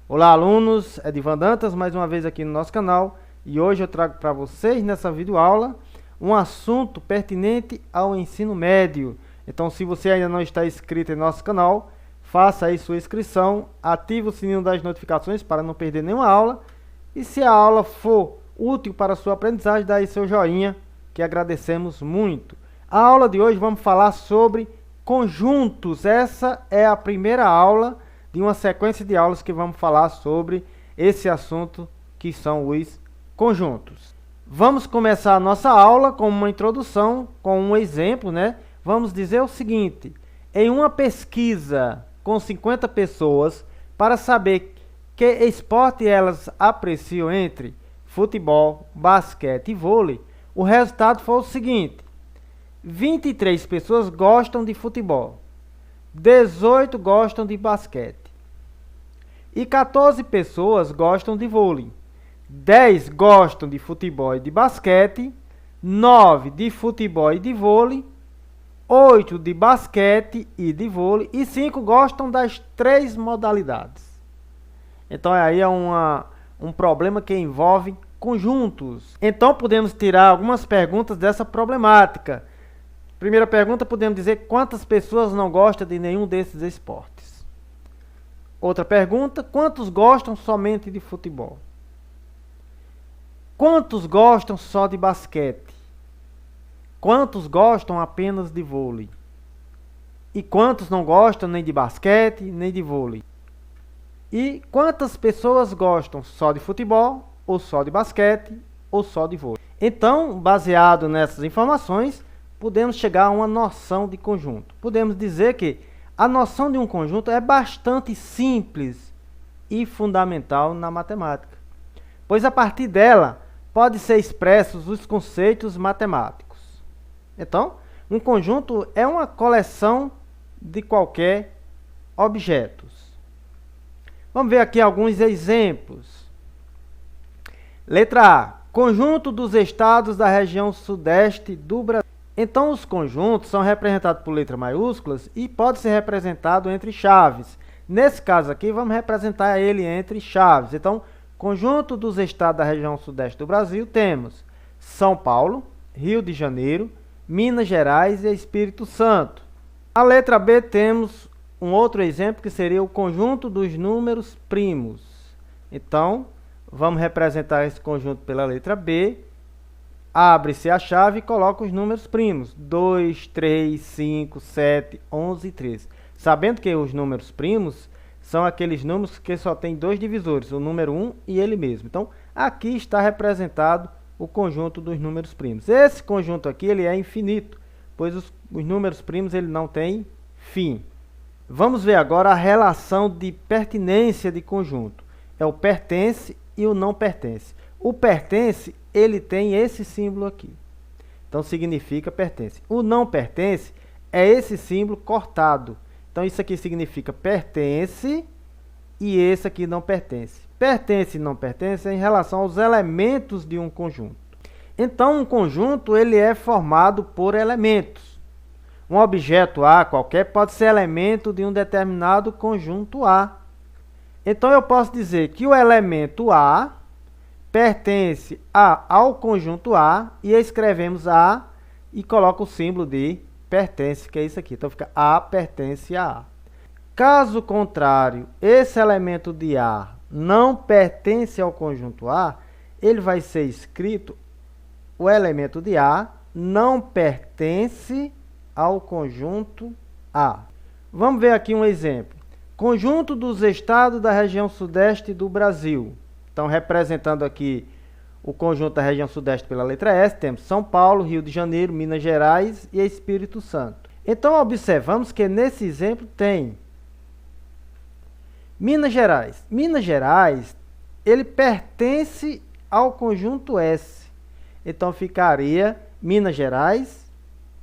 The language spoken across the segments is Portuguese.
Olá, alunos, Edivan Dantas, mais uma vez aqui no nosso canal, e hoje eu trago para vocês nessa videoaula um assunto pertinente ao ensino médio. Então, se você ainda não está inscrito em nosso canal, faça aí sua inscrição, ative o sininho das notificações para não perder nenhuma aula, e se a aula for útil para a sua aprendizagem, dá aí seu joinha, que agradecemos muito. A aula de hoje vamos falar sobre conjuntos. Essa é a primeira aula de uma sequência de aulas que vamos falar sobre esse assunto, que são os conjuntos. Vamos começar a nossa aula com uma introdução, com um exemplo, né? Vamos dizer o seguinte: em uma pesquisa com 50 pessoas para saber que esporte elas apreciam entre futebol, basquete e vôlei, o resultado foi o seguinte: 23 pessoas gostam de futebol, 18 gostam de basquete e 14 pessoas gostam de vôlei. 10 gostam de futebol e de basquete, 9 de futebol e de vôlei, 8 de basquete e de vôlei e 5 gostam das três modalidades. Então aí é um problema que envolve conjuntos. Então podemos tirar algumas perguntas dessa problemática. Primeira pergunta, podemos dizer quantas pessoas não gostam de nenhum desses esportes. Outra pergunta, quantos gostam somente de futebol? Quantos gostam só de basquete? Quantos gostam apenas de vôlei? E quantos não gostam nem de basquete, nem de vôlei? E quantas pessoas gostam só de futebol, ou só de basquete, ou só de vôlei? Então, baseado nessas informações, podemos chegar a uma noção de conjunto. Podemos dizer que a noção de um conjunto é bastante simples e fundamental na matemática, pois a partir dela pode ser expressos os conceitos matemáticos. Então, um conjunto é uma coleção de qualquer objetos. Vamos ver aqui alguns exemplos. Letra A. Conjunto dos estados da região sudeste do Brasil. Então, os conjuntos são representados por letras maiúsculas e pode ser representado entre chaves. Nesse caso aqui, vamos representar ele entre chaves. Então, conjunto dos estados da região sudeste do Brasil, temos São Paulo, Rio de Janeiro, Minas Gerais e Espírito Santo. A letra B, temos um outro exemplo que seria o conjunto dos números primos. Então, vamos representar esse conjunto pela letra B. Abre-se a chave e coloca os números primos, 2, 3, 5, 7, 11 e 13. Sabendo que os números primos são aqueles números que só tem dois divisores, o número 1 e ele mesmo. Então, aqui está representado o conjunto dos números primos. Esse conjunto aqui ele é infinito, pois os números primos ele não tem fim. Vamos ver agora a relação de pertinência de conjunto. É o pertence e o não pertence. O pertence, ele tem esse símbolo aqui. Então, significa pertence. O não pertence é esse símbolo cortado. Então, isso aqui significa pertence e esse aqui não pertence. Pertence e não pertence é em relação aos elementos de um conjunto. Então, um conjunto ele é formado por elementos. Um objeto A qualquer pode ser elemento de um determinado conjunto A. Então, eu posso dizer que o elemento A pertence ao conjunto A e escrevemos A e coloca o símbolo de pertence, que é isso aqui. Então, fica A pertence a A. Caso contrário, esse elemento de A não pertence ao conjunto A, ele vai ser escrito, o elemento de A não pertence ao conjunto A. Vamos ver aqui um exemplo. Conjunto dos estados da região sudeste do Brasil. Então, representando aqui o conjunto da região sudeste pela letra S, temos São Paulo, Rio de Janeiro, Minas Gerais e Espírito Santo. Então, observamos que nesse exemplo tem Minas Gerais. Minas Gerais, ele pertence ao conjunto S. Então, ficaria Minas Gerais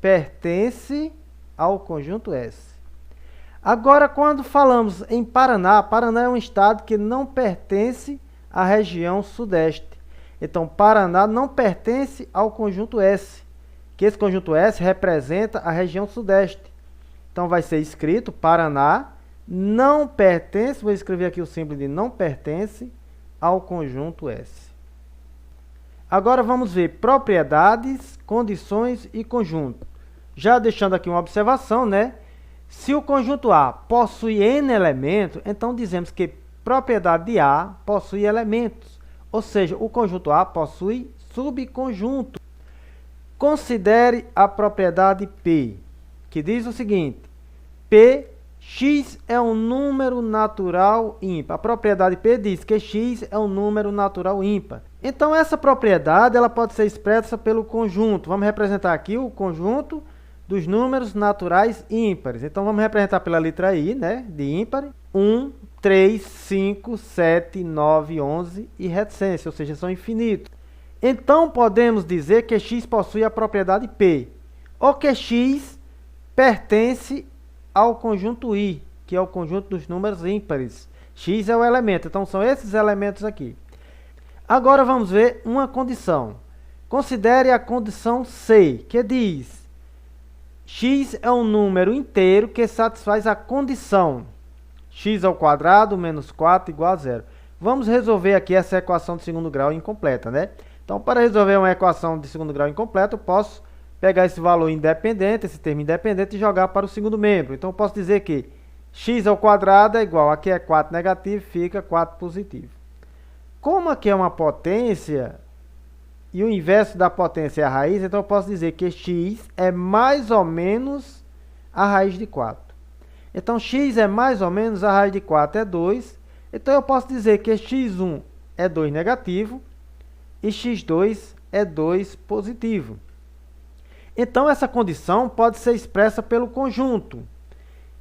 pertence ao conjunto S. Agora, quando falamos em Paraná, Paraná é um estado que não pertence à região sudeste. Então, Paraná não pertence ao conjunto S, que esse conjunto S representa a região sudeste. Então, vai ser escrito Paraná não pertence, vou escrever aqui o símbolo de não pertence ao conjunto S. Agora vamos ver propriedades, condições e conjunto. Já deixando aqui uma observação, né? Se o conjunto A possui N elementos, então dizemos que propriedade de A possui elementos. Ou seja, o conjunto A possui subconjunto. Considere a propriedade P, que diz o seguinte: P, x é um número natural ímpar. A propriedade P diz que x é um número natural ímpar. Então, essa propriedade ela pode ser expressa pelo conjunto. Vamos representar aqui o conjunto dos números naturais ímpares. Então, vamos representar pela letra I, né, de ímpar. 1, 3, 5, 7, 9, 11 e reticência, ou seja, são infinitos. Então, podemos dizer que x possui a propriedade P, ou que x pertence ao conjunto I, que é o conjunto dos números ímpares. X é o elemento, então são esses elementos aqui. Agora vamos ver uma condição. Considere a condição C, que diz: x é um número inteiro que satisfaz a condição x ao quadrado menos 4 igual a 0. Vamos resolver aqui essa equação de segundo grau incompleta, né? Então, para resolver uma equação de segundo grau incompleta, eu posso pegar esse valor independente, esse termo independente, e jogar para o segundo membro. Então, eu posso dizer que x ao quadrado é igual, aqui é 4 negativo, fica 4 positivo. Como aqui é uma potência, e o inverso da potência é a raiz, então eu posso dizer que x é mais ou menos a raiz de 4. Então, x é mais ou menos a raiz de 4 é 2. Então, eu posso dizer que x1 é 2 negativo e x2 é 2 positivo. Então, essa condição pode ser expressa pelo conjunto.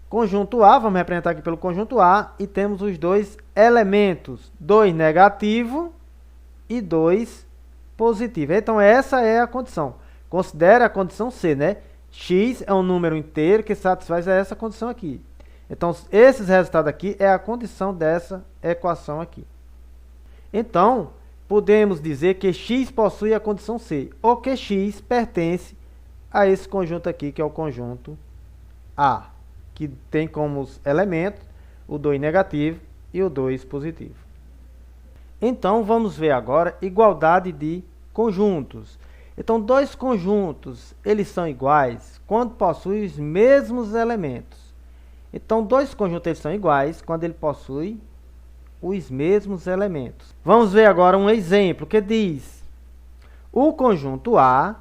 Conjunto A, vamos representar aqui pelo conjunto A, e temos os dois elementos, 2 negativo e 2 positivo. Então, essa é a condição. Considere a condição C, né? X é um número inteiro que satisfaz essa condição aqui. Então, esses resultados aqui é a condição dessa equação aqui. Então, podemos dizer que x possui a condição C, ou que x pertence a esse conjunto aqui, que é o conjunto A, que tem como elementos o 2 negativo e o 2 positivo. Então, vamos ver agora igualdade de conjuntos. Então, dois conjuntos, eles são iguais quando possuem os mesmos elementos. Então, dois conjuntos eles são iguais quando ele possui os mesmos elementos. Vamos ver agora um exemplo que diz: o conjunto A,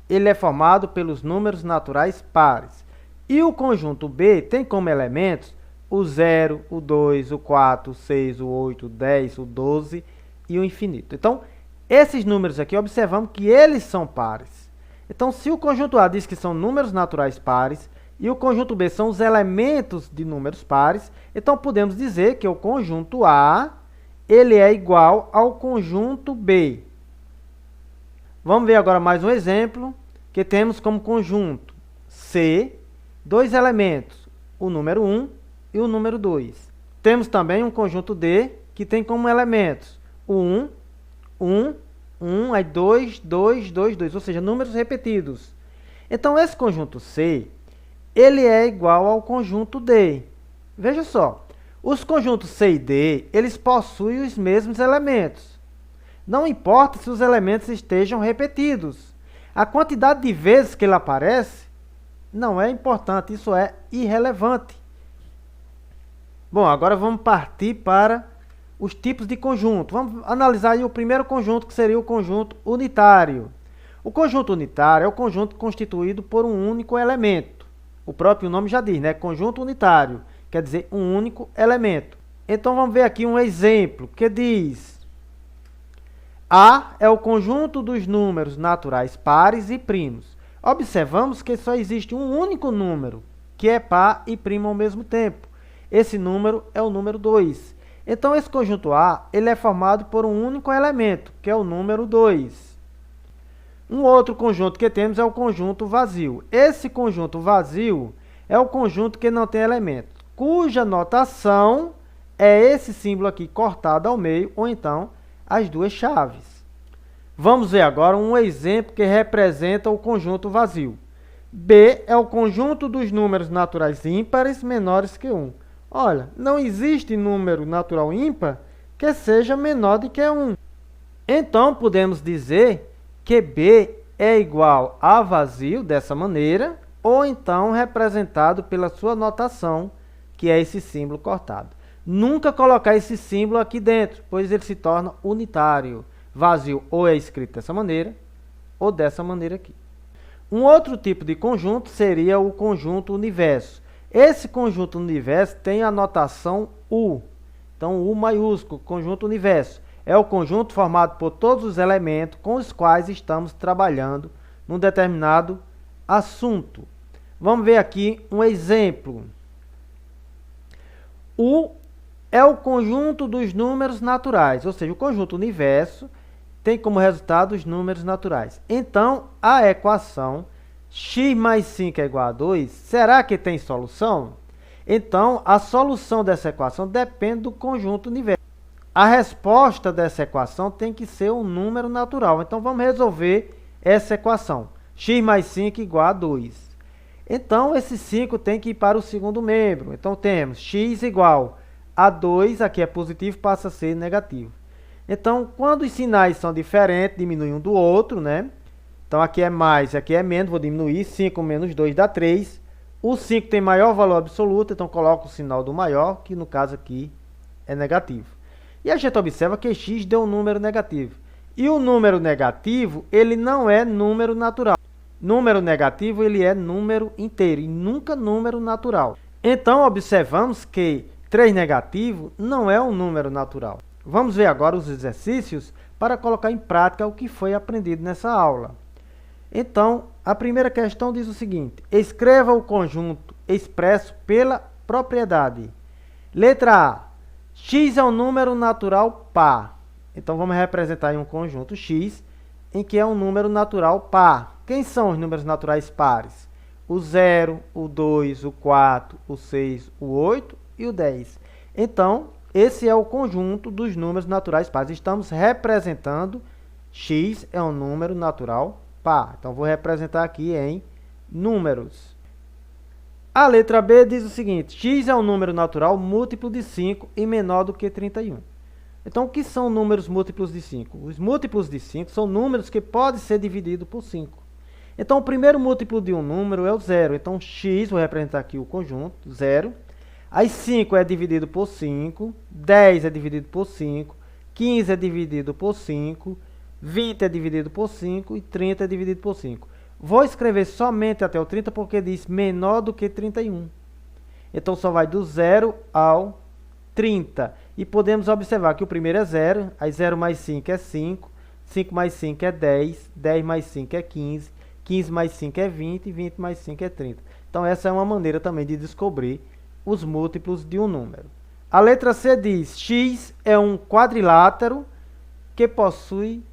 ele é formado pelos números naturais pares. E o conjunto B tem como elementos o 0, o 2, o 4, o 6, o 8, o 10, o 12 e o infinito. Então, esses números aqui, observamos que eles são pares. Então, se o conjunto A diz que são números naturais pares e o conjunto B são os elementos de números pares, então podemos dizer que o conjunto A ele é igual ao conjunto B. Vamos ver agora mais um exemplo, que temos como conjunto C, dois elementos, o número 1 e o número 2. Temos também um conjunto D, que tem como elementos o 1, 1, 1, aí 2, 2, 2, 2, ou seja, números repetidos. Então, esse conjunto C, ele é igual ao conjunto D. Veja só, os conjuntos C e D, eles possuem os mesmos elementos. Não importa se os elementos estejam repetidos. A quantidade de vezes que ele aparece não é importante, isso é irrelevante. Bom, agora vamos partir para os tipos de conjunto. Vamos analisar aí o primeiro conjunto, que seria o conjunto unitário. O conjunto unitário é o conjunto constituído por um único elemento. O próprio nome já diz, né? Conjunto unitário, quer dizer um único elemento. Então, vamos ver aqui um exemplo que diz: A é o conjunto dos números naturais pares e primos. Observamos que só existe um único número, que é par e primo ao mesmo tempo. Esse número é o número 2. Então, esse conjunto A ele é formado por um único elemento, que é o número 2. Um outro conjunto que temos é o conjunto vazio. Esse conjunto vazio é o conjunto que não tem elemento, cuja notação é esse símbolo aqui cortado ao meio, ou então as duas chaves. Vamos ver agora um exemplo que representa o conjunto vazio. B é o conjunto dos números naturais ímpares menores que 1. Olha, não existe número natural ímpar que seja menor do que 1. Então, podemos dizer que B é igual a vazio, dessa maneira, ou então representado pela sua notação, que é esse símbolo cortado. Nunca colocar esse símbolo aqui dentro, pois ele se torna unitário. Vazio ou é escrito dessa maneira, ou dessa maneira aqui. Um outro tipo de conjunto seria o conjunto universo. Esse conjunto universo tem a notação U. Então, U maiúsculo, conjunto universo. É o conjunto formado por todos os elementos com os quais estamos trabalhando num determinado assunto. Vamos ver aqui um exemplo. U é o conjunto dos números naturais, ou seja, o conjunto universo tem como resultado os números naturais. Então, a equação x mais 5 é igual a 2, será que tem solução? Então, a solução dessa equação depende do conjunto universo. A resposta dessa equação tem que ser um número natural. Então, vamos resolver essa equação. X mais 5 igual a 2. Então, esse 5 tem que ir para o segundo membro. Então, temos x igual a 2, aqui é positivo, passa a ser negativo. Então, quando os sinais são diferentes, diminui um do outro, né? Então, aqui é mais, aqui é menos, vou diminuir. 5 menos 2 dá 3. O 5 tem maior valor absoluto, então coloco o sinal do maior, que no caso aqui é negativo. E a gente observa que x deu um número negativo. E o número negativo, ele não é número natural. Número negativo, ele é número inteiro e nunca número natural. Então, observamos que 3 negativo não é um número natural. Vamos ver agora os exercícios para colocar em prática o que foi aprendido nessa aula. Então, a primeira questão diz o seguinte: escreva o conjunto expresso pela propriedade. Letra A. X é um número natural par. Então, vamos representar em um conjunto X, em que é um número natural par. Quem são os números naturais pares? O 0, o 2, o 4, o 6, o 8 e o 10. Então, esse é o conjunto dos números naturais pares. Estamos representando x é um número natural par. Então, vou representar aqui em números. A letra B diz o seguinte: x é um número natural múltiplo de 5 e menor do que 31. Então, o que são números múltiplos de 5? Os múltiplos de 5 são números que podem ser divididos por 5. Então, o primeiro múltiplo de um número é o 0. Então, x, vou representar aqui o conjunto, 0. Aí 5 é dividido por 5, 10 é dividido por 5, 15 é dividido por 5, 20 é dividido por 5 e 30 é dividido por 5. Vou escrever somente até o 30 porque diz menor do que 31. Então, só vai do 0 ao 30. E podemos observar que o primeiro é 0, aí 0 mais 5 é 5, 5 mais 5 é 10, 10 mais 5 é 15, 15 mais 5 é 20 e 20 mais 5 é 30. Então, essa é uma maneira também de descobrir os múltiplos de um número. A letra C diz: x é um quadrilátero que possui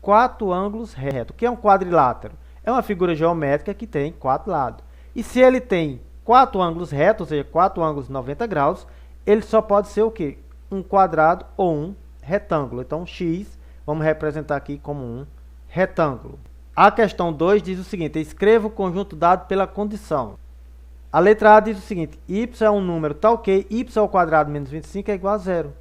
4 ângulos retos. O que é um quadrilátero? É uma figura geométrica que tem 4 lados. E se ele tem 4 ângulos retos, ou seja, 4 ângulos 90 graus, ele só pode ser o quê? Um quadrado ou um retângulo. Então, x, vamos representar aqui como um retângulo. A questão 2 diz o seguinte: escreva o conjunto dado pela condição. A letra A diz o seguinte: y é um número tal que y ao quadrado menos 25 é igual a 0.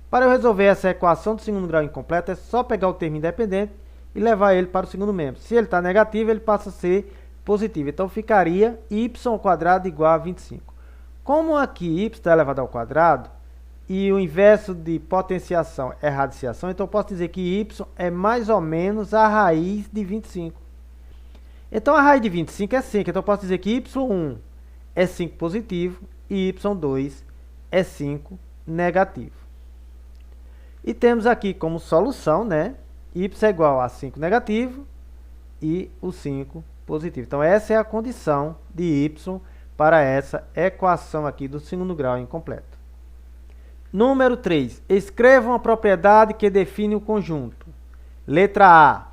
Para eu resolver essa equação do segundo grau incompleto, é só pegar o termo independente e levar ele para o segundo membro. Se ele está negativo, ele passa a ser positivo. Então, ficaria y ao quadrado igual a 25. Como aqui y está elevado ao quadrado e o inverso de potenciação é radiciação, então eu posso dizer que y é mais ou menos a raiz de 25. Então, a raiz de 25 é 5. Então, eu posso dizer que y1 é 5 positivo e y2 é 5 negativo. E temos aqui como solução, né? Y é igual a 5 negativo e o 5 positivo. Então, essa é a condição de y para essa equação aqui do segundo grau incompleto. Número 3. Escreva uma propriedade que define o conjunto. Letra A.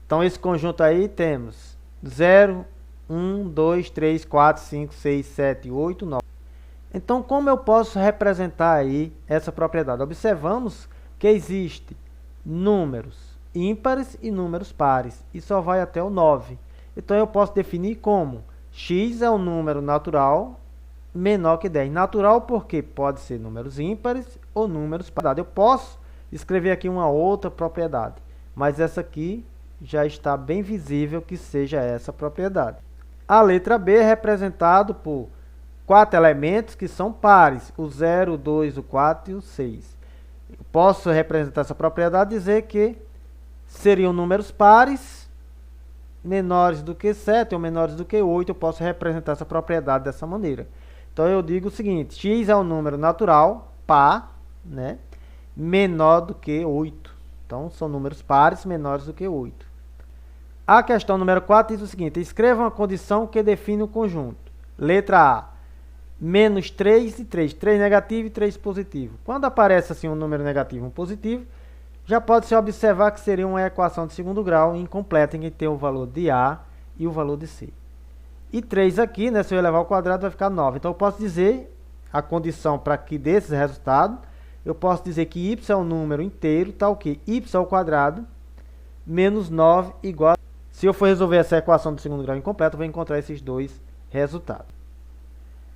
Então, esse conjunto aí temos 0, 1, 2, 3, 4, 5, 6, 7, 8, 9. Então, como eu posso representar aí essa propriedade? Observamos que existe números ímpares e números pares, e só vai até o 9. Então eu posso definir como x é um número natural menor que 10. Natural porque pode ser números ímpares ou números pares. Eu posso escrever aqui uma outra propriedade, mas essa aqui já está bem visível que seja essa propriedade. A letra B é representado por 4 elementos que são pares, o 0, o 2, o 4 e o 6. Eu posso representar essa propriedade e dizer que seriam números pares menores do que 7 ou menores do que 8. Eu posso representar essa propriedade dessa maneira. Então eu digo o seguinte, x é um número natural, par, né, menor do que 8. Então são números pares menores do que 8. A questão número 4 diz o seguinte, escreva uma condição que define o conjunto. Letra A, menos 3 e 3. 3 negativo e 3 positivo. Quando aparece assim um número negativo e um positivo, já pode se observar que seria uma equação de segundo grau incompleta, em que tem o valor de A e o valor de C. E 3 aqui, né, se eu elevar ao quadrado, vai ficar 9. Então eu posso dizer, a condição para que dê esse resultado, eu posso dizer que y é um número inteiro, tal que y ao quadrado menos 9 igual a... Se eu for resolver essa equação de segundo grau incompleta, eu vou encontrar esses dois resultados.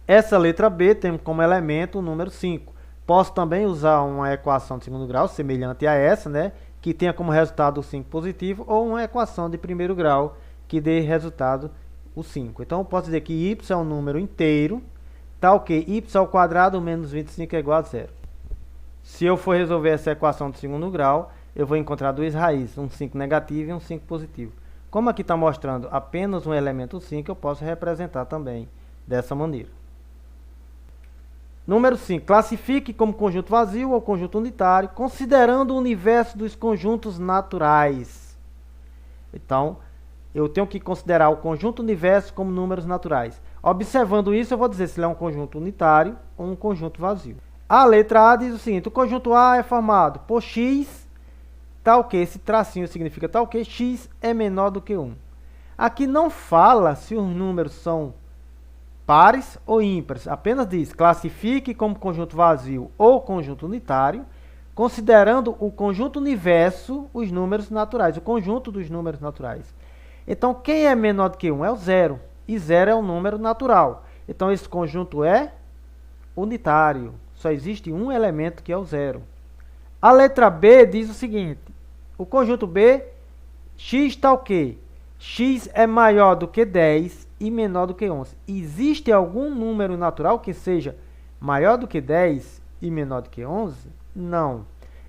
Essa letra B tem como elemento o número 5. Posso também usar uma equação de segundo grau semelhante a essa, né, que tenha como resultado o 5 positivo, ou uma equação de primeiro grau que dê resultado o 5. Então eu posso dizer que y é um número inteiro, tal que y ao quadrado menos 25 é igual a 0. Se eu for resolver essa equação de segundo grau, eu vou encontrar duas raízes, um 5 negativo e um 5 positivo. Como aqui está mostrando apenas um elemento 5, eu posso representar também dessa maneira. Número 5. Classifique como conjunto vazio ou conjunto unitário, considerando o universo dos conjuntos naturais. Então, eu tenho que considerar o conjunto universo como números naturais. Observando isso, eu vou dizer se ele é um conjunto unitário ou um conjunto vazio. A letra A diz o seguinte, o conjunto A é formado por x, tal que, esse tracinho significa tal que, x é menor do que 1. Aqui não fala se os números são pares ou ímpares, apenas diz, classifique como conjunto vazio ou conjunto unitário, considerando o conjunto universo, os números naturais, o conjunto dos números naturais. Então, quem é menor do que 1 é o 0, e 0 é um número natural. Então, esse conjunto é unitário, só existe um elemento que é o 0. A letra B diz o seguinte, o conjunto B, x tal que, x é maior do que 10 e menor do que 11. Existe algum número natural que seja maior do que 10 e menor do que 11? Não.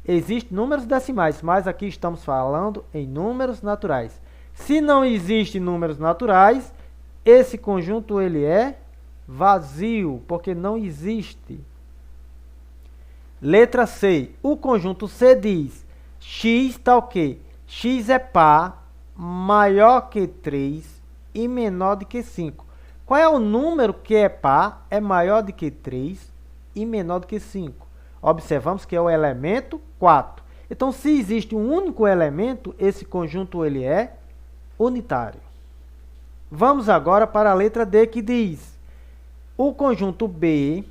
Existem números decimais, mas aqui estamos falando em números naturais. Se não existem números naturais, esse conjunto ele é vazio, porque não existe. Letra C. O conjunto C diz, x tal que, x é par, maior que 3 e menor do que 5. Qual é o número que é par, é maior do que 3 e menor do que 5? Observamos que é o elemento 4. Então, se existe um único elemento, esse conjunto ele é unitário. Vamos agora para a letra D, que diz, o conjunto B,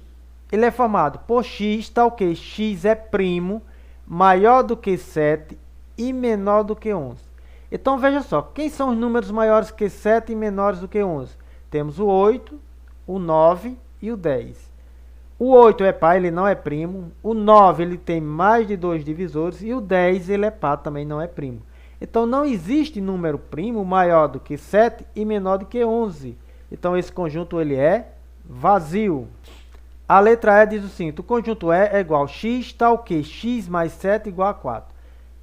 ele é formado por x, tal que x é primo, maior do que 7 e menor do que 11. Então, veja só, quem são os números maiores que 7 e menores do que 11? Temos o 8, o 9 e o 10. O 8 é par, ele não é primo. O 9, ele tem mais de 2 divisores. E o 10, ele é par, também não é primo. Então, não existe número primo maior do que 7 e menor do que 11. Então, esse conjunto ele é vazio. A letra E diz o seguinte, o conjunto E é igual a x, tal que x mais 7 igual a 4.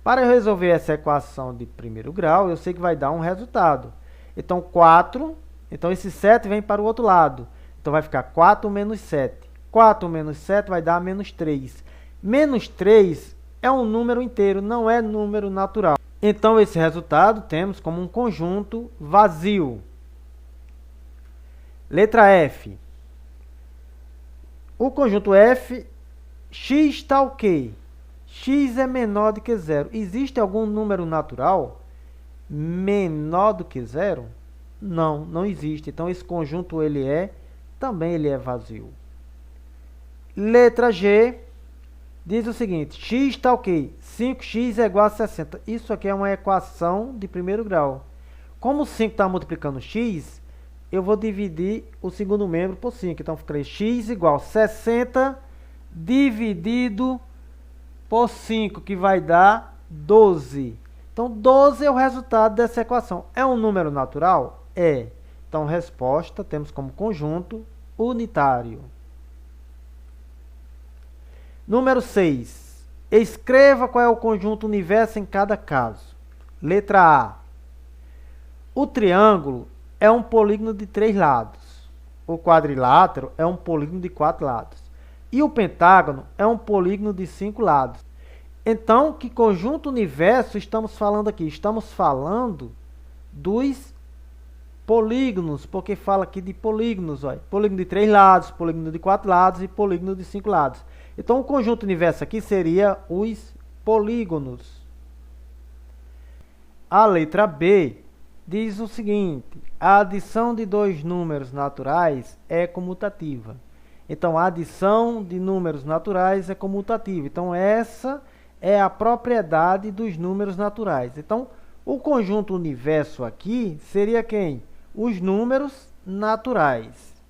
Para eu resolver essa equação de primeiro grau, eu sei que vai dar um resultado. Então, 4, então esse 7 vem para o outro lado. Então, vai ficar 4 menos 7. 4 menos 7 vai dar menos 3. Menos 3 é um número inteiro, não é número natural. Então, esse resultado temos como um conjunto vazio. Letra F. O conjunto F, x tal que, x é menor do que 0. Existe algum número natural menor do que 0? Não, não existe. Então, esse conjunto também ele é vazio. Letra G diz o seguinte, x tal que, 5x é igual a 60. Isso aqui é uma equação de primeiro grau. Como 5 está multiplicando x, eu vou dividir o segundo membro por 5. Então, ficarei x igual 60 dividido por 5, que vai dar 12. Então, 12 é o resultado dessa equação. É um número natural? É. Então, resposta, temos como conjunto unitário. Número 6. Escreva qual é o conjunto universo em cada caso. Letra A. O triângulo é um polígono de 3 lados. O quadrilátero é um polígono de 4 lados. E o pentágono é um polígono de 5 lados. Então, que conjunto universo estamos falando aqui? Estamos falando dos polígonos, porque fala aqui de polígonos. Olha. Polígono de 3 lados, polígono de 4 lados e polígono de 5 lados. Então, o conjunto universo aqui seria os polígonos. A letra B diz o seguinte: a adição de dois números naturais é comutativa. Então, a adição de números naturais é comutativa. Então, essa é a propriedade dos números naturais. Então, o conjunto universo aqui seria quem? Os números naturais.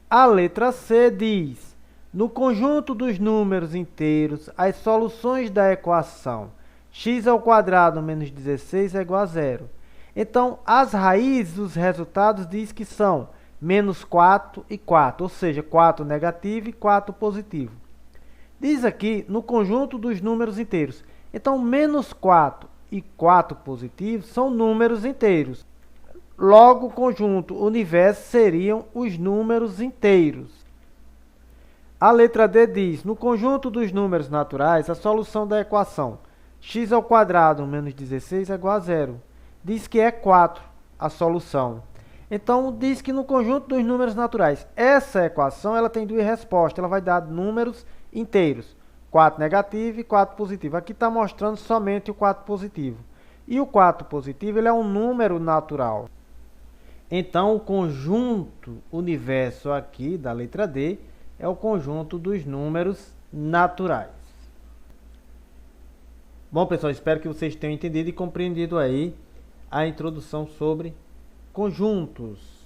A letra C diz: no conjunto dos números inteiros, as soluções da equação x² menos 16 é igual a zero. Então, as raízes dos resultados diz que são menos 4 e 4, ou seja, 4 negativo e 4 positivo. Diz aqui no conjunto dos números inteiros. Então, menos 4 e 4 positivo são números inteiros. Logo, o conjunto universo seriam os números inteiros. A letra D diz: no conjunto dos números naturais, a solução da equação x² menos 16 é igual a zero. Diz que é 4 a solução. Então, diz que no conjunto dos números naturais, essa equação ela tem duas respostas. Ela vai dar números inteiros, 4 negativo e 4 positivo. Aqui está mostrando somente o 4 positivo. E o 4 positivo ele é um número natural. Então, o conjunto universo aqui da letra D é o conjunto dos números naturais. Bom, pessoal, espero que vocês tenham entendido e compreendido aí a introdução sobre conjuntos.